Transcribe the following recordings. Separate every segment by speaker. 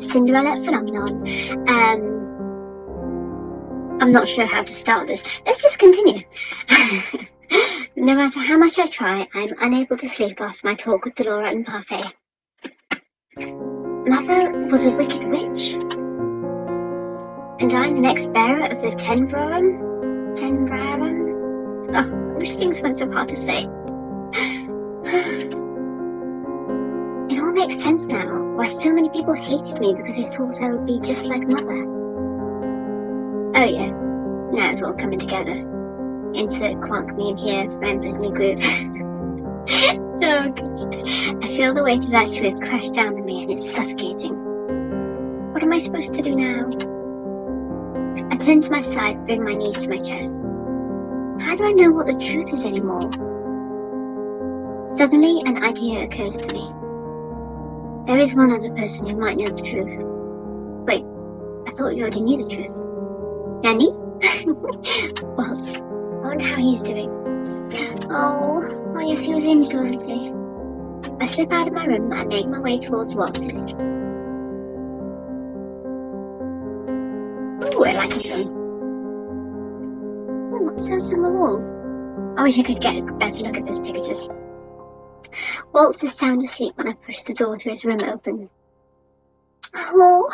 Speaker 1: Cinderella phenomenon. I'm not sure how to start this. Let's just continue. No matter how much I try, I'm unable to sleep after my talk with Delora and Parfait. Mother was a wicked witch, and I'm the next bearer of the Tenbrarum. Oh, which things went so hard to say. It all makes sense now, why so many people hated me because they thought I would be just like Mother. Oh yeah, now it's all coming together. Insert Quank meme here, members new group. Oh, I feel the weight of that truth crash down on me and it's suffocating. What am I supposed to do now? I turn to my side, bring my knees to my chest. How do I know what the truth is anymore? Suddenly, an idea occurs to me. There is one other person who might know the truth. Wait, I thought you already knew the truth. Nanny? Waltz. I wonder how he's doing. Oh yes, he was injured, wasn't he? I slip out of my room and make my way towards Waltz's. Ooh, I like his room. Oh, what's that on the wall? I wish I could get a better look at those pictures. Waltz is sound asleep when I push the door to his room open. Oh,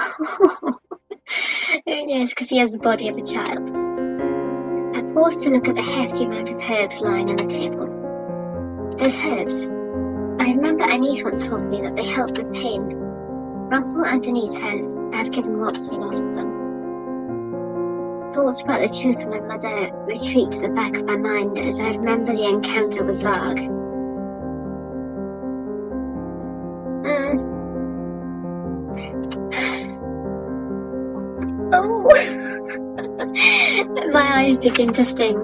Speaker 1: yes, because he has the body of a child. I pause to look at the hefty amount of herbs lying on the table. Those herbs. I remember Anise once told me that they help with pain. Rumpel and Anise have given Waltz a lot of them. Thoughts about the truth of my mother retreat to the back of my mind as I remember the encounter with Varg. Oh! My eyes begin to sting.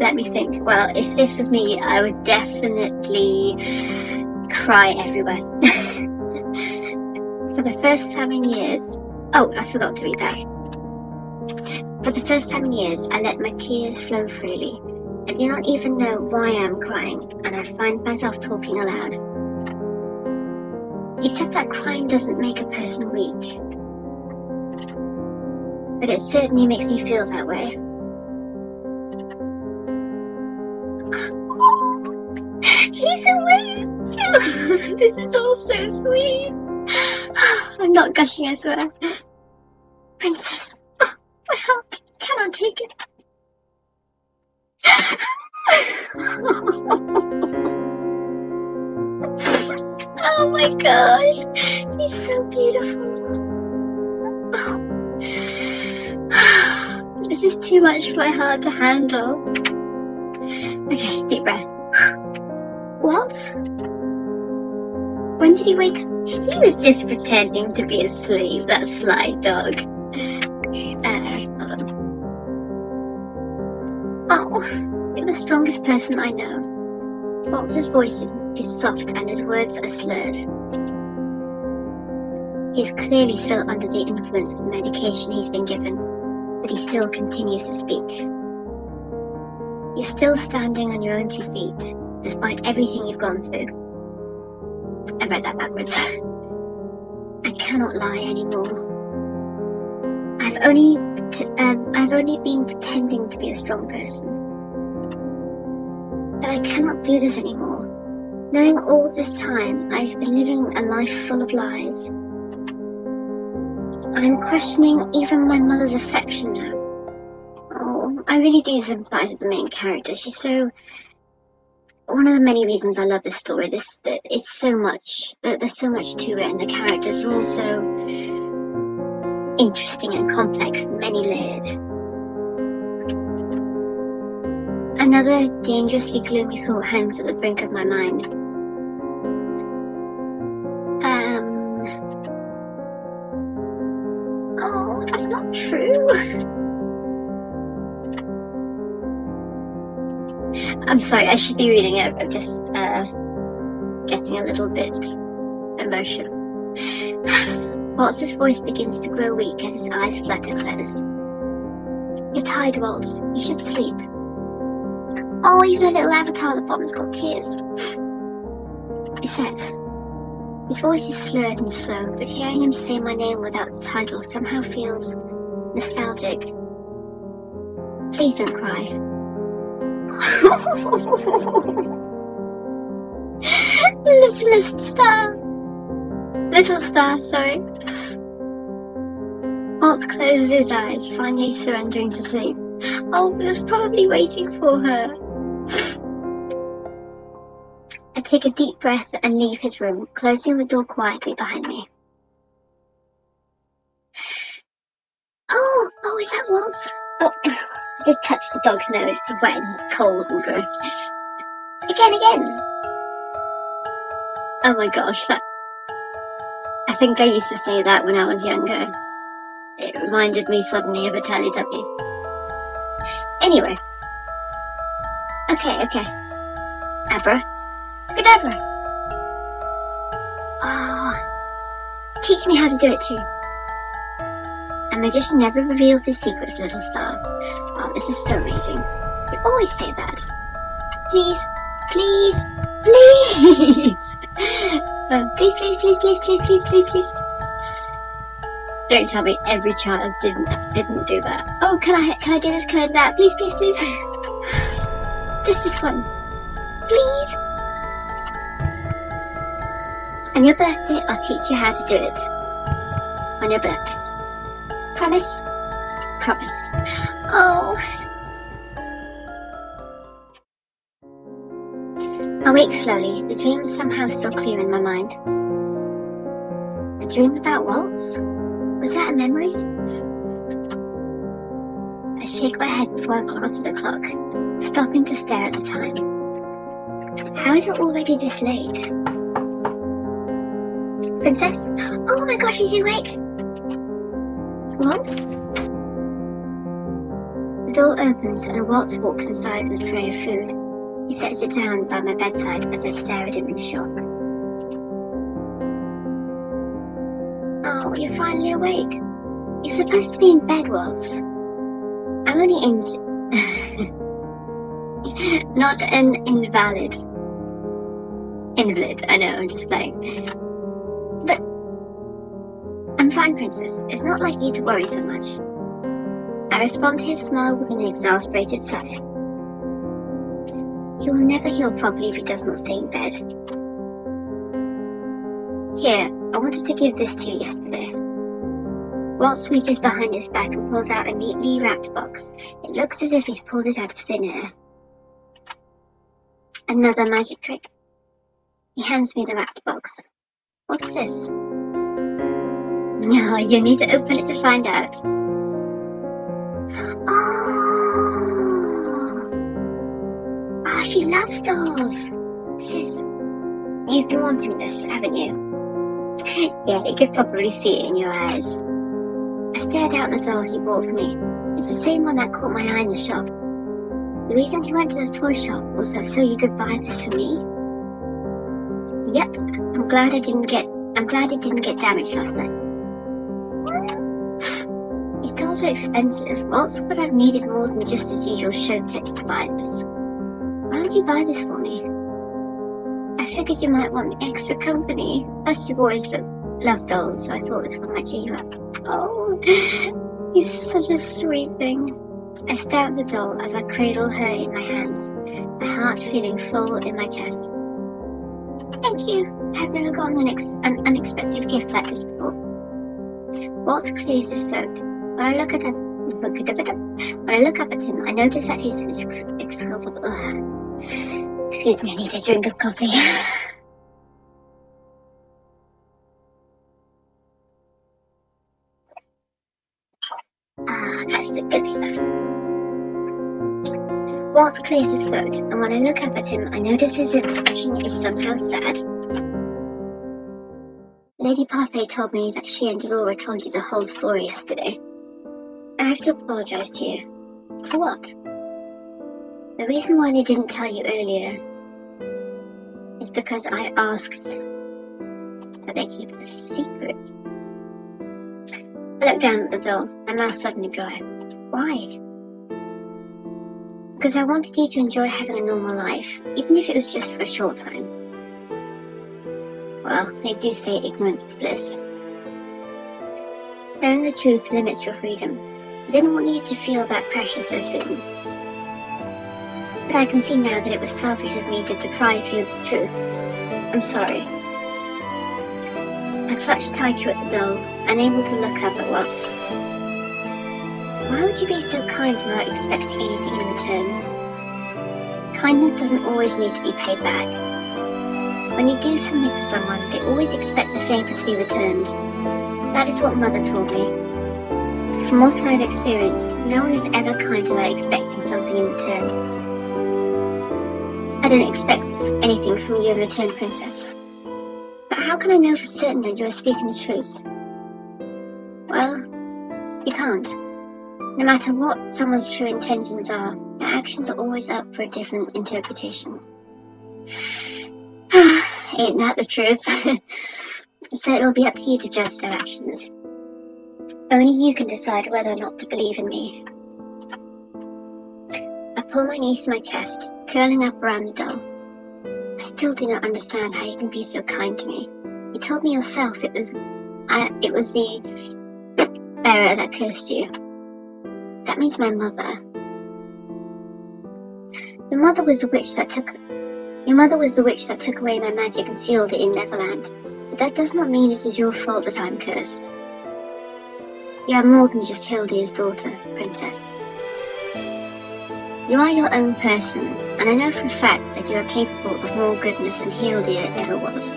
Speaker 1: Let me think. Well, if this was me, I would definitely cry everywhere. For the first time in years... Oh, I forgot to read that. For the first time in years, I let my tears flow freely. I do not even know why I am crying, and I find myself talking aloud. You said that crying doesn't make a person weak. But it certainly makes me feel that way. He's awake! This is all so sweet. I'm not gushing, I swear. Princess, my heart cannot take it. Oh my gosh, he's so beautiful. This is too much for my heart to handle. Okay, deep breath. What? When did he wake up? He was just pretending to be asleep, that sly dog. Hold on. Oh, you're the strongest person I know. Waltz's voice is soft and his words are slurred. He's clearly still under the influence of the medication he's been given, but he still continues to speak. You're still standing on your own 2 feet, despite everything you've gone through. I read that backwards. I cannot lie anymore. I've only been pretending to be a strong person. But I cannot do this anymore. Knowing all this time, I've been living a life full of lies. I'm questioning even my mother's affection now. Oh, I really do sympathise with the main character. She's so... One of the many reasons I love this story, it's so much, there's so much to it, and the characters are all so interesting and complex, many layered. Another dangerously gloomy thought hangs at the brink of my mind. Oh, that's not true. I'm sorry, I should be reading it. I'm just getting a little bit emotional. Waltz's voice begins to grow weak as his eyes flutter closed. You're tired, Waltz. You should sleep. Oh, even a little avatar at the bottom's got tears. He says, His voice is slurred and slow, but hearing him say my name without the title somehow feels nostalgic. Please don't cry. Little star, sorry. Waltz closes his eyes, finally surrendering to sleep. Oh, he was probably waiting for her. I take a deep breath and leave his room, closing the door quietly behind me. Oh, is that Waltz? Oh, I just touched the dog's nose. It's wet and cold and gross. Again. Oh my gosh, I think I used to say that when I was younger. It reminded me suddenly of a Teletubby. Anyway. Okay. Abracadabra. Oh, teach me how to do it too. A magician never reveals his secrets, little star. Oh, this is so amazing. You always say that. Please. Please. Don't tell me every child didn't do that. Oh, can I do this? Can I do that? Please. Just this one. Please. On your birthday, I'll teach you how to do it. On your birthday. Promise? Promise. Oh. I wake slowly, the dream somehow still clear in my mind. A dream about Waltz? Was that a memory? I shake my head before I glance at the clock, stopping to stare at the time. How is it already this late? Princess? Oh my gosh, is he awake? Waltz? The door opens and Waltz walks inside with a tray of food. He sets it down by my bedside as I stare at him in shock. Oh, you're finally awake. You're supposed to be in bed, Waltz. I'm only not an invalid. Invalid, I know, I'm just playing. But I'm fine, Princess. It's not like you to worry so much. I respond to his smile with an exasperated sigh. He will never heal properly if he does not stay in bed. Here, I wanted to give this to you yesterday. Waltz reaches behind his back and pulls out a neatly wrapped box. It looks as if he's pulled it out of thin air. Another magic trick. He hands me the wrapped box. What's this? No, you need to open it to find out. Oh, she loves dolls. You've been wanting this, haven't you? Yeah, you could probably see it in your eyes. I stared out at the doll he bought for me. It's the same one that caught my eye in the shop. The reason he went to the toy shop was that so you could buy this for me. Yep, I'm glad it didn't get damaged last night. These dolls are expensive. Waltz would have needed more than just his usual show tips to buy this. Why would you buy this for me? I figured you might want extra company. Plus, you've always loved dolls, so I thought this one might cheer you up. Oh, he's such a sweet thing. I stare at the doll as I cradle her in my hands, my heart feeling full in my chest. Thank you. I've never gotten an unexpected gift like this before. Waltz clears his throat. When I look up at him, I notice that he's excuse me, I need a drink of coffee. That's the good stuff. Waltz clears his throat, and when I look up at him, I notice his expression is somehow sad. Lady Parfait told me that she and Delora told you the whole story yesterday. I have to apologize to you. For what? The reason why they didn't tell you earlier is because I asked that they keep it a secret. I look down at the doll, my mouth suddenly dry. Why? Because I wanted you to enjoy having a normal life, even if it was just for a short time. Well, they do say ignorance is bliss. Knowing the truth limits your freedom. I didn't want you to feel that pressure so soon. But I can see now that it was selfish of me to deprive you of the truth. I'm sorry. I clutched tighter at the doll, unable to look up at Watts. Why would you be so kind without expecting anything in return? Kindness doesn't always need to be paid back. When you do something for someone, they always expect the favour to be returned. That is what Mother taught me. From what I've experienced, no one is ever kind without expecting something in return. I don't expect anything from you in return, Princess. But how can I know for certain that you are speaking the truth? Well, you can't. No matter what someone's true intentions are, their actions are always up for a different interpretation. Ain't that the truth? So it'll be up to you to judge their actions. Only you can decide whether or not to believe in me. I pull my knees to my chest, curling up around the doll. I still do not understand how you can be so kind to me. You told me yourself it was the bearer that cursed you. That means my mother. Your mother was the witch that took away my magic and sealed it in Neverland. But that does not mean it is your fault that I'm cursed. You are more than just Hildy's daughter, Princess. You are your own person, and I know for a fact that you are capable of more goodness than Hildy ever was.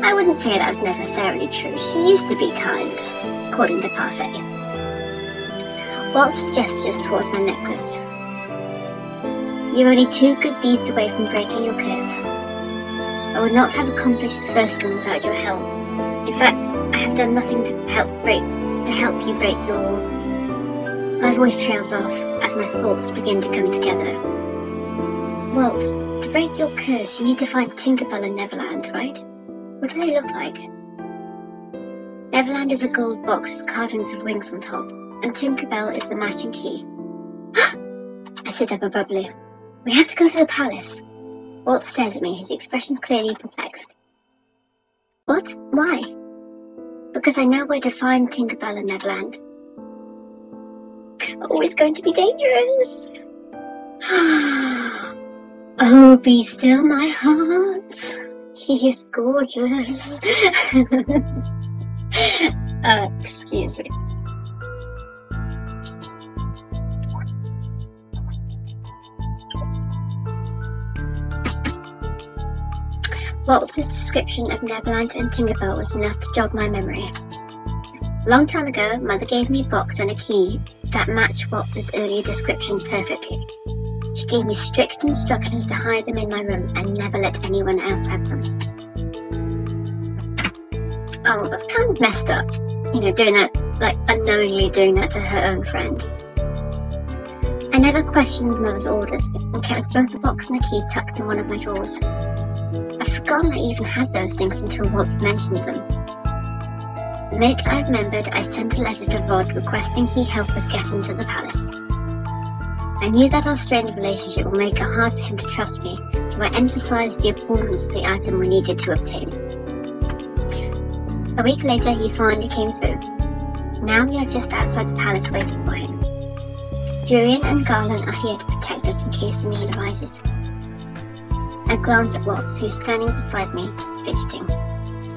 Speaker 1: I wouldn't say that's necessarily true. She used to be kind, according to Parfait. Waltz gestures towards my necklace. You're only 2 good deeds away from breaking your curse. I would not have accomplished the first one without your help. In fact, I have done nothing to help you break your... My voice trails off as my thoughts begin to come together. Waltz, to break your curse, you need to find Tinkerbell in Neverland, right? What do they look like? Neverland is a gold box with carvings of wings on top, and Tinkerbell is the matching key. I sit up abruptly. We have to go to the palace. Walt stares at me, his expression clearly perplexed. What? Why? Because I know where to find Tinkerbell in Neverland. Oh, it's going to be dangerous. Oh, be still my heart. He is gorgeous. Excuse me. Waltz's description of Neverland and Tinkerbell was enough to jog my memory. A long time ago, Mother gave me a box and a key that matched Waltz's earlier description perfectly. She gave me strict instructions to hide them in my room and never let anyone else have them. Oh, it was kind of messed up, doing that, unknowingly doing that to her own friend. I never questioned Mother's orders and kept both the box and the key tucked in one of my drawers. I'd forgotten I even had those things until Waltz mentioned them. The minute I remembered, I sent a letter to Vod requesting he help us get into the palace. I knew that our strained relationship would make it hard for him to trust me, so I emphasized the importance of the item we needed to obtain. A week later, he finally came through. Now we are just outside the palace waiting for him. Durian and Garland are here to protect us in case the need arises. I glance at Waltz, who's standing beside me, fidgeting.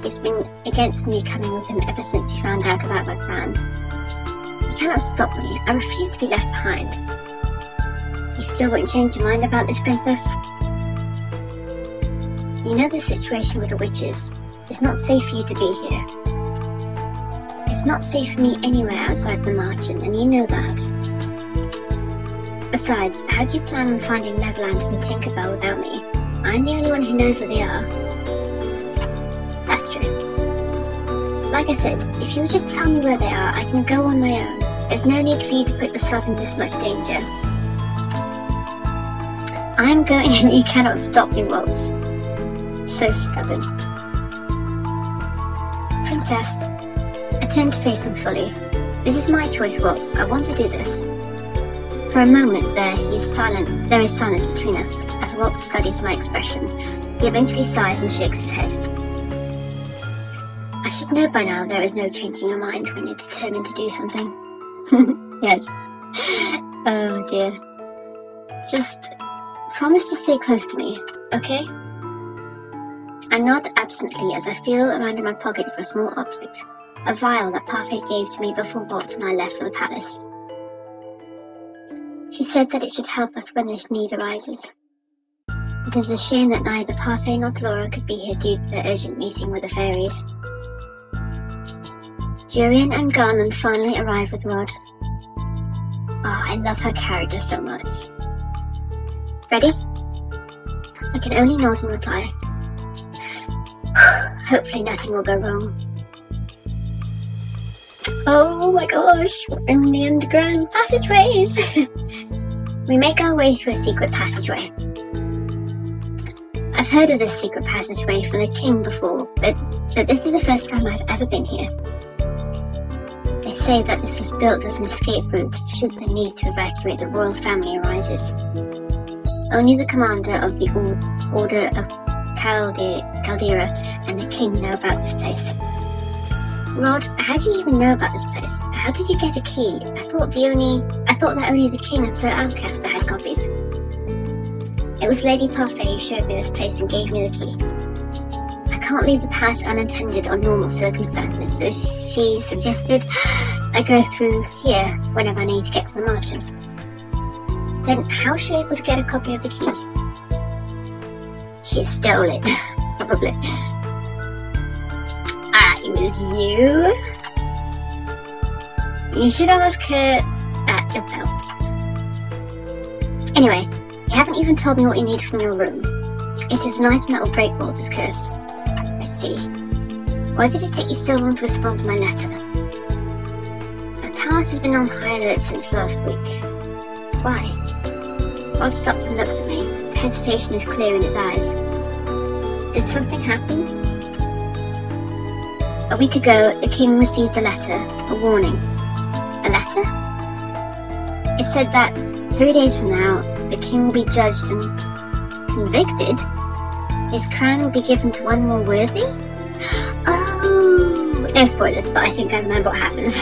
Speaker 1: He's been against me coming with him ever since he found out about my plan. He cannot stop me. I refuse to be left behind. You still won't change your mind about this, Princess? You know the situation with the witches. It's not safe for you to be here. It's not safe for me anywhere outside the margin, and you know that. Besides, how do you plan on finding Neverland and Tinkerbell without me? I'm the only one who knows where they are. That's true. Like I said, if you would just tell me where they are, I can go on my own. There's no need for you to put yourself in this much danger. I'm going and you cannot stop me, Waltz. So stubborn. Princess, I turn to face him fully. This is my choice, Waltz. I want to do this. For a moment there is silence between us as Waltz studies my expression. He eventually sighs and shakes his head. I should know by now there is no changing your mind when you're determined to do something. Yes. Oh dear. Just promise to stay close to me, okay? I nod absently as I feel around in my pocket for a small object, a vial that Parfait gave to me before Walt and I left for the palace. She said that it should help us when this need arises. It is a shame that neither Parfait nor Laura could be here due to their urgent meeting with the fairies. Jurian and Garland finally arrive with Rod. Oh, I love her character so much. Ready? I can only nod and reply. Hopefully nothing will go wrong. Oh my gosh, we're in the underground passageways! We make our way through a secret passageway. I've heard of this secret passageway from the king before, but this is the first time I've ever been here. They say that this was built as an escape route should the need to evacuate the royal family arises. Only the commander of the Order of Caldera and the king know about this place. Rod, how do you even know about this place? How did you get a key? I thought that only the king and Sir Alcaster had copies. It was Lady Parfait who showed me this place and gave me the key. I can't leave the palace unattended on normal circumstances, so she suggested I go through here whenever I need to get to the mansion. Then how was she able to get a copy of the key? She stole it, probably. Ah, it was you? You should ask her that yourself. Anyway, you haven't even told me what you need from your room. It is an item that will break Walter's curse. I see. Why did it take you so long to respond to my letter? The palace has been on high alert since last week. Why? Rod stops and looks at me. The hesitation is clear in his eyes. Did something happen? A week ago, the king received a letter, a warning. A letter? It said that 3 days from now, the king will be judged and convicted. His crown will be given to one more worthy? Oh! No spoilers, but I think I remember what happens.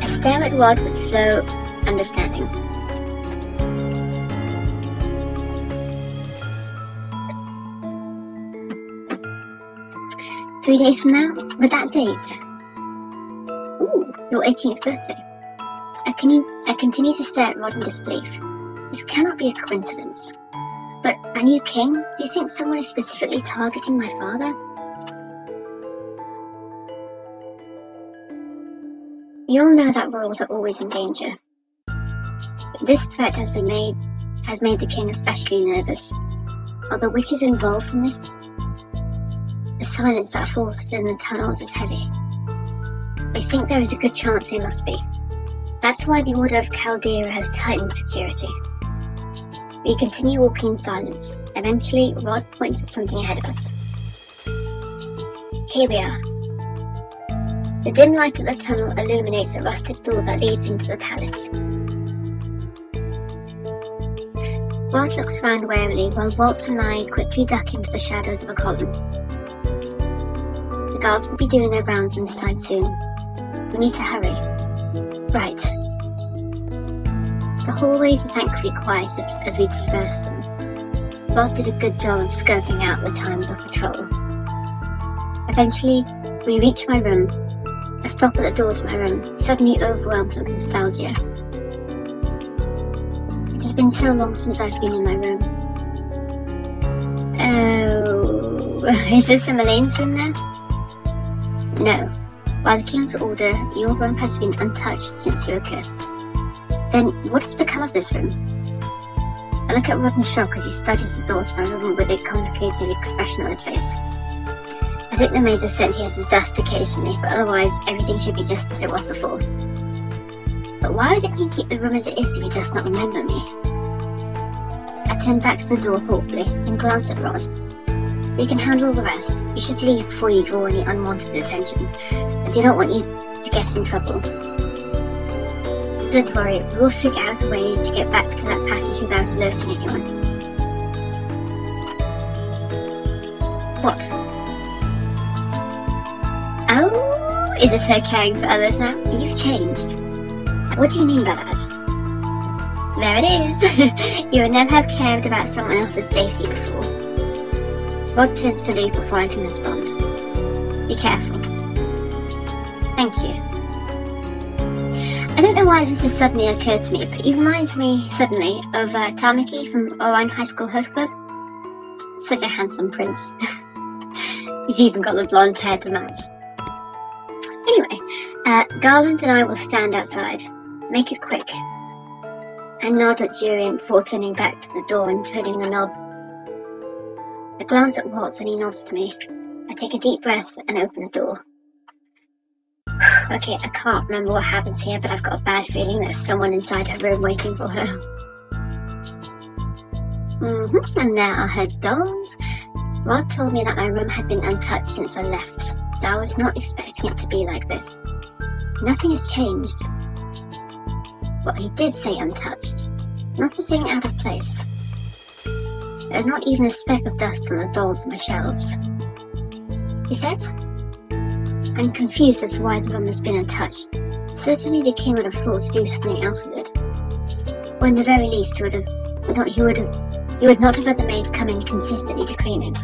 Speaker 1: I stare at Rod with slow understanding. "3 days from now? With that date? Ooh, your 18th birthday." I continue to stare at Rod in disbelief. This cannot be a coincidence. But a new king? Do you think someone is specifically targeting my father? We all know that royals are always in danger. But this threat has made the king especially nervous. Are the witches involved in this? The silence that falls within the tunnels is heavy. I think there is a good chance they must be. That's why the Order of Caldera has tightened security. We continue walking in silence. Eventually, Rod points at something ahead of us. Here we are. The dim light of the tunnel illuminates a rusted door that leads into the palace. Rod looks around warily while Walt and I quickly duck into the shadows of a column. The guards will be doing their rounds on this side soon. We need to hurry. Right. The hallways are thankfully quiet as we traverse them. Rod did a good job of scoping out the times of patrol. Eventually, we reach my room. I stop at the door to my room, suddenly overwhelmed with nostalgia. It has been so long since I've been in my room. Oh, is this Elane's room there? No. By the king's order, your room has been untouched since you were cursed. Then, what has become of this room? I look at Rod in shock as he studies the door to my room with a complicated expression on his face. I think the maids have said he has to dust occasionally, but otherwise everything should be just as it was before. But why didn't he keep the room as it is if he does not remember me? I turn back to the door thoughtfully and glance at Rod. We can handle the rest. You should leave before you draw any unwanted attention. I do not want you to get in trouble. Don't worry, we will figure out a way to get back to that passage without alerting anyone. What? Oh, is this her caring for others now? You've changed. What do you mean by that? There it is. You would never have cared about someone else's safety before. Rod turns to leave before I can respond. Be careful. Thank you. I don't know why this has suddenly occurred to me, but he reminds me suddenly of Tamaki from Orion High School Host Club. Such a handsome prince. He's even got the blonde hair to match. Anyway, Garland and I will stand outside. Make it quick. I nod at Jurian before turning back to the door and turning the knob. I glance at Waltz and he nods to me. I take a deep breath and open the door. Okay, I can't remember what happens here, but I've got a bad feeling there's someone inside her room waiting for her. And there are her dolls. Rod told me that my room had been untouched since I left, but I was not expecting it to be like this. Nothing has changed. Well, he did say untouched. Not a thing out of place. There's not even a speck of dust on the dolls on my shelves. He said? I'm confused as to why the room has been untouched. Certainly the king would have thought to do something else with it. Or in the very least, he would not have had the maids come in consistently to clean it.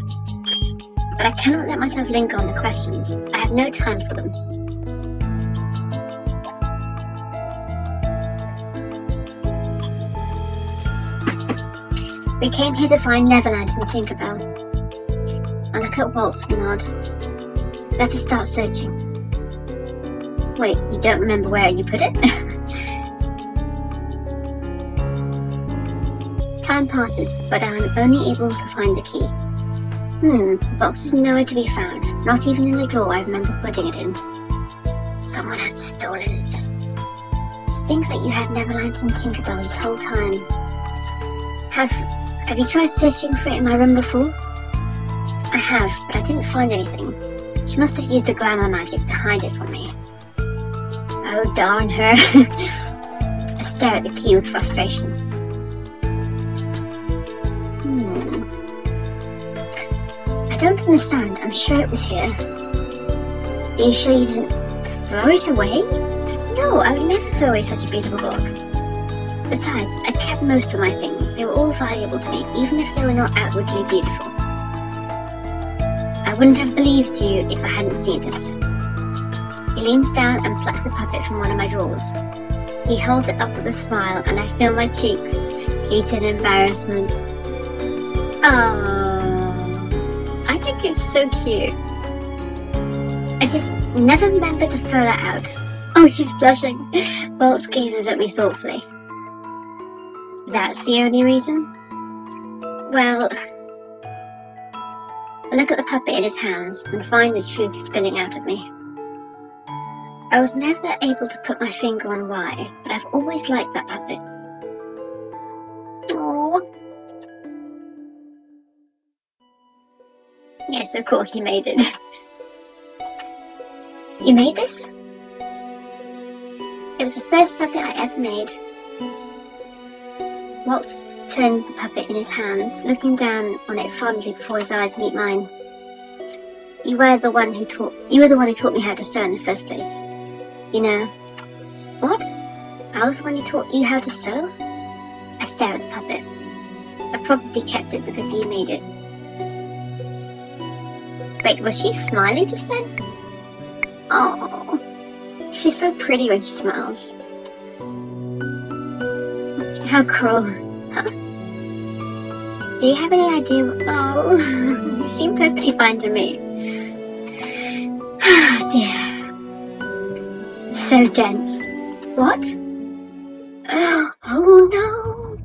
Speaker 1: But I cannot let myself linger on the questions. I have no time for them. We came here to find Neverland and Tinkerbell. I look at Waltz and nod. Let us start searching. Wait, you don't remember where you put it? Time passes, but I am only able to find the key. The box is nowhere to be found, not even in the drawer I remember putting it in. Someone had stolen it. To think that you had Neverland and Tinkerbell this whole time. Have you tried searching for it in my room before? I have, but I didn't find anything. She must have used the glamour magic to hide it from me. Oh, darn her. I stare at the key with frustration. I don't understand. I'm sure it was here. Are you sure you didn't throw it away? No, I would never throw away such a beautiful box. Besides, I kept most of my things. They were all valuable to me, even if they were not outwardly beautiful. I wouldn't have believed you if I hadn't seen this. He leans down and plucks a puppet from one of my drawers. He holds it up with a smile, and I feel my cheeks heat in embarrassment. Oh, I think it's so cute. I just never remembered to throw that out. Oh, she's blushing. Waltz gazes at me thoughtfully. That's the only reason? Well, I look at the puppet in his hands and find the truth spilling out of me. I was never able to put my finger on why, but I've always liked that puppet. Aww. Yes, of course you made it. You made this? It was the first puppet I ever made. Waltz turns the puppet in his hands, looking down on it fondly before his eyes meet mine. You were the one who taught me how to sew in the first place. You know. What? I was the one who taught you how to sew? I stare at the puppet. I probably kept it because you made it. Wait, was she smiling just then? Oh, she's so pretty when she smiles. How cruel. Huh? Do you have any idea Oh, you seem perfectly fine to me. Dear. So dense. What? Oh no!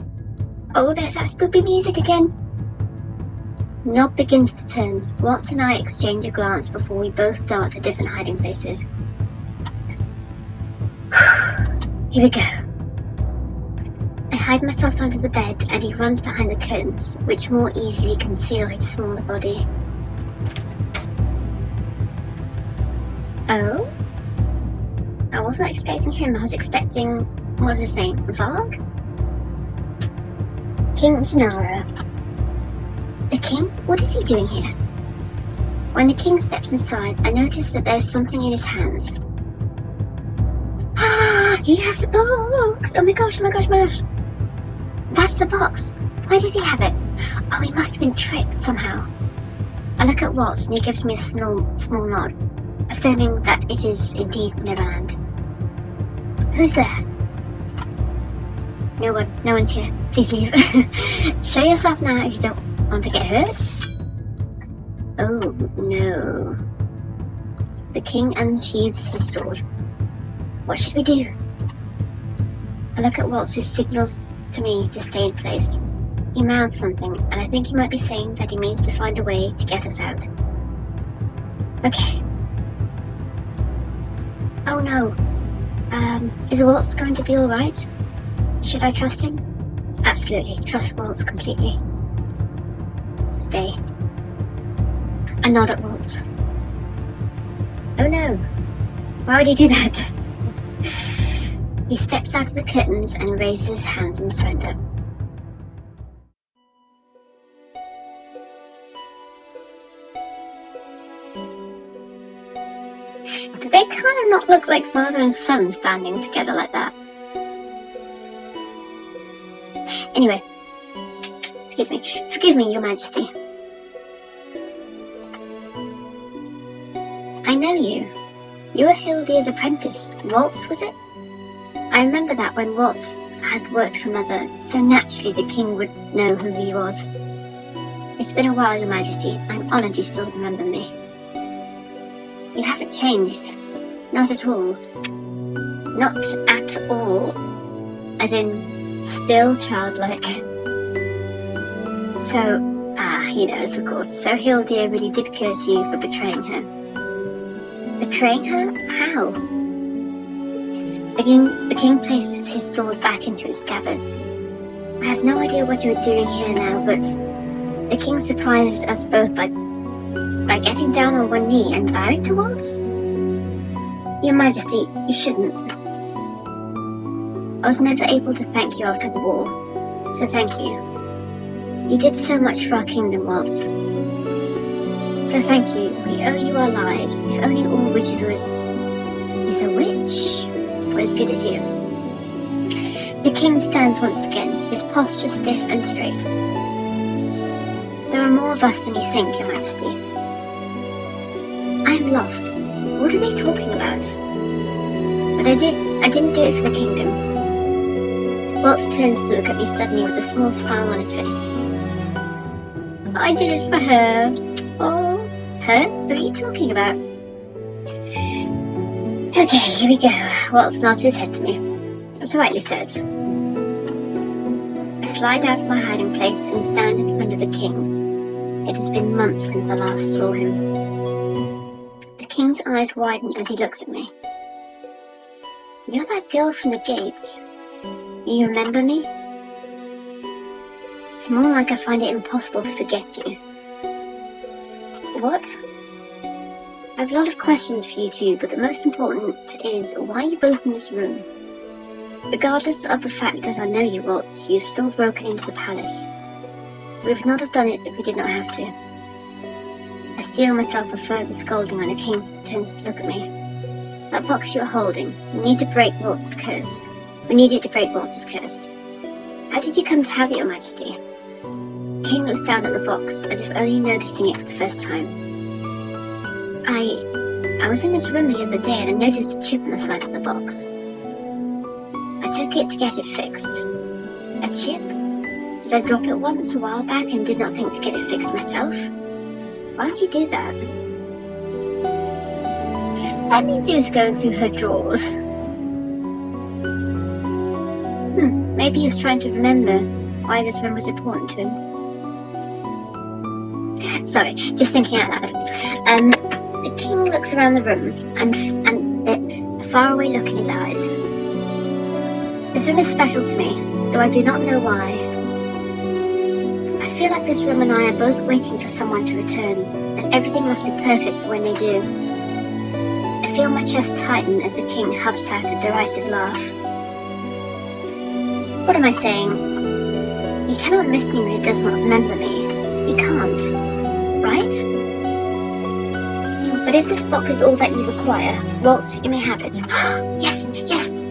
Speaker 1: Oh, there's that spoopy music again. Knob begins to turn. Waltz and I exchange a glance before we both dart to different hiding places. Here we go. I hide myself under the bed and he runs behind the curtains, which more easily conceal his smaller body. Oh? I wasn't expecting him, I was expecting... what's his name? Varg? King Gennaro. The king? What is he doing here? When the king steps inside, I notice that there's something in his hands. Ah, he has the box! Oh my gosh, oh my gosh, oh my gosh. That's the box. Why does he have it? Oh, he must have been tricked somehow. I look at Waltz and he gives me a small nod, affirming that it is indeed Neverland. Who's there? No one's here. Please leave. Show yourself now if you don't want to get hurt. Oh no. The king unsheathes his sword. What should we do? I look at Waltz, who signals to me to stay in place. He mouths something, and I think he might be saying that he means to find a way to get us out. Okay. Oh no. Is Waltz going to be alright? Should I trust him? Absolutely. Trust Waltz completely. Stay. I nod at Waltz. Oh no. Why would he do that? He steps out of the curtains and raises his hands in surrender. Do they kind of not look like father and son standing together like that? Anyway. Excuse me. Forgive me, Your Majesty. I know you. You were Hildir's apprentice. Waltz, was it? I remember that when Waltz had worked for Mother, so naturally the king would know who he was. It's been a while, Your Majesty. I'm honoured you still remember me. You haven't changed. Not at all. Not at all. As in, still childlike. So, he knows, of course. So Hildir really did curse you for betraying her. Betraying her? How? The king places his sword back into its scabbard. I have no idea what you're doing here now, but the king surprises us both by getting down on one knee and bowing to Waltz? Your Majesty, you shouldn't. I was never able to thank you after the war, so thank you. You did so much for our kingdom, Waltz. So thank you. We owe you our lives. If only all witches were is a witch were as good as you. The king stands once again, his posture stiff and straight. There are more of us than you think, Your Majesty. I am lost. What are they talking about? But I didn't do it for the kingdom. Waltz turns to look at me suddenly with a small smile on his face. I did it for her. Oh, her? What are you talking about? Okay, here we go. Waltz nods his head to me. That's rightly said. I slide out of my hiding place and stand in front of the king. It has been months since I last saw him. The king's eyes widen as he looks at me. You're that girl from the gates. You remember me? It's more like I find it impossible to forget you. What? I have a lot of questions for you two, but the most important is, why are you both in this room? Regardless of the fact that I know you, Waltz, you've still broken into the palace. We would not have done it if we did not have to. I steel myself a further scolding when the king turns to look at me. That box you are holding, we need to break Waltz's curse. We need it to break Waltz's curse. How did you come to have it, Your Majesty? The king looks down at the box, as if only noticing it for the first time. I was in this room the other day and I noticed a chip on the side of the box. I took it to get it fixed. A chip? Did I drop it once a while back and did not think to get it fixed myself? Why would you do that? That means he was going through her drawers. Maybe he was trying to remember why this room was important to him. Sorry, just thinking out loud. The king looks around the room and a faraway look in his eyes. This room is special to me, though I do not know why. I feel like this room and I are both waiting for someone to return, and everything must be perfect when they do. I feel my chest tighten as the king huffs out a derisive laugh. What am I saying? He cannot miss me when he does not remember me. He can't, right? But if this box is all that you require, Waltz, you may have it. Yes, yes!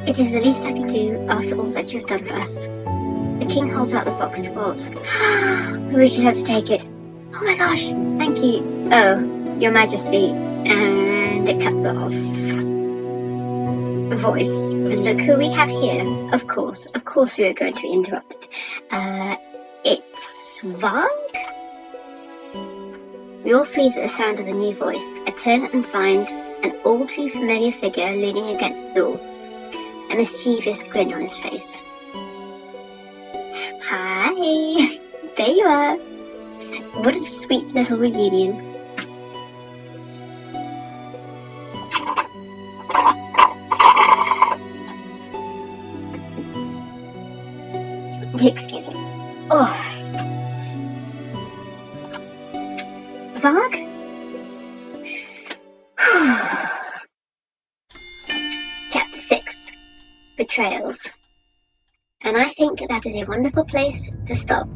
Speaker 1: It is the least I can do after all that you have done for us. The king holds out the box to Waltz. We just have to take it. Oh my gosh, thank you. Oh, your majesty. And it cuts off. Voice. Look who we have here. Of course we are going to be interrupted. It's Varg? We all freeze at the sound of the new voice. I turn and find an all too familiar figure leaning against the door, a mischievous grin on his face. Hi! There you are! What a sweet little reunion. Excuse me. Oh. Varg? Chapter 6. Betrayals. And I think that is a wonderful place to stop.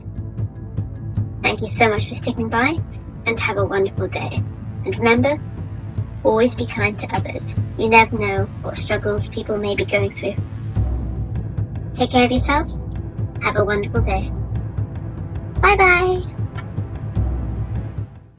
Speaker 1: Thank you so much for sticking by, and have a wonderful day. And remember, always be kind to others. You never know what struggles people may be going through. Take care of yourselves. Have a wonderful day. Bye bye.